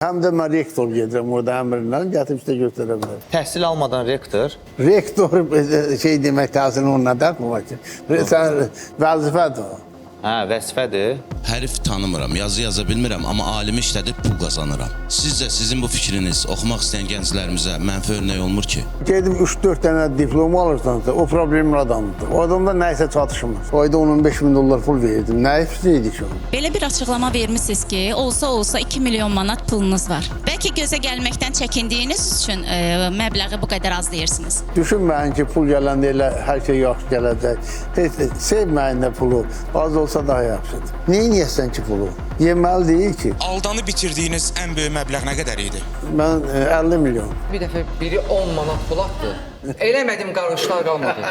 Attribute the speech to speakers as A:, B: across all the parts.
A: Həm də mən rektor gedirəm orada əmrlə, gətirib sizə göstərə bilərəm.
B: Təhsil almadan rektor.
A: Rektor şey demək təsirini onunla dəxmi var ki, sən vəzifədir o.
B: Hə, vəzifədir.
C: Hərif tanımıram, yazı yaza bilmirəm, amma alimi işlədib pul qazanıram. Sizcə sizin bu fikriniz oxumaq istəyən gənclərimizə mənfi örnək olmur ki?
A: Gedib 3-4 dənə diplom alırsansa, o problemin adamıdır. O adamda nəyisə çatışmır. O ayda onun 5.000 dollar pul verdim. Nə istəyirdi ki o?
D: Belə bir açıqlama vermişsiniz ki, olsa 2 milyon manat pulunuz var. Bəlkə gözə gəlməkdən çəkindiyiniz üçün məbləği bu qədər az deyirsiniz.
A: Düşünməyin ki, pul gələndə elə hər şey yaxşı gələcək. Heç sevməyin də pulu. Az olsa daha yaxşıdır. Neyiniyəsən ki pulu? Yeməli deyil ki.
E: Aldanı bitirdiyiniz ən böyük məbləğ nə qədər idi?
A: Mən 50 milyon.
F: Bir dəfə biri 10 manat pul atdı. Eləmədim qarışlar qalmadı.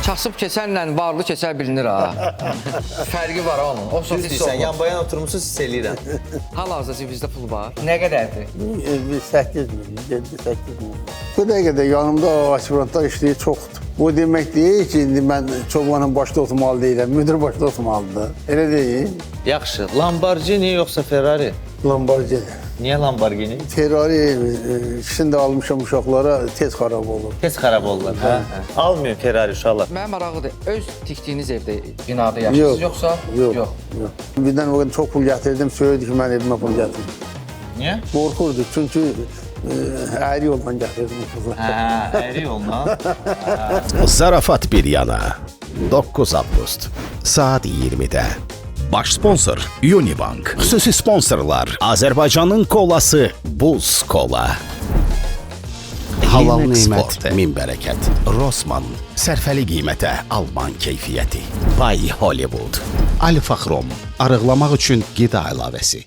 F: Kasıb keçənlə varlı keçər bilinir ha. Fərqi var onun. O
B: Düz deyirsən, yan bayan oturmuşsunuz, hiss eləyirəm.
F: Hal-hazırda cibinizdə pul var. Nə qədərdir?
A: 8 milyon, 7-8 milyon. Bu dəqiqədə yanımda aspirantlar işləyir çoxdur. Bu demək deyil ki, indi mən çobanın başda oturmalı deyiləm, müdür başda oturmalıdır. Elə deyil.
B: Yaxşı, Lamborghini yoxsa Ferrari?
A: Lamborghini.
B: Niyə Lamborghini?
A: Ferrari ikisini də almışam uşaqlara tez xarab olur.
B: Tez xarab olurlar, hə? Almayın Ferrari uşaqlar.
F: Mənə maraqlıdır. Öz tikdiyiniz evdə, binada yaşayırsınız yoxsa?
A: Yox. Birdən o qədər çox pul gətirdim, söyledi ki, mən evimə pul gətirdim.
B: Niyə?
A: Qorxurdu, çünki əyri yoldan gətirdim o pulu.
B: Hə, əyri yolla.
G: Zarafat bir yana. 9 avqust saat 20-də. Baş sponsor Unibank. Xüsusi sponsorlar Azərbaycanın kolası Buz Kola. Halal nemət, min bərəkət. Rossmann. Sərfəli qiymətə Alman keyfiyyəti. Bay Hollywood. Ali Faxrom. Arıqlamaq üçün qida əlavəsi.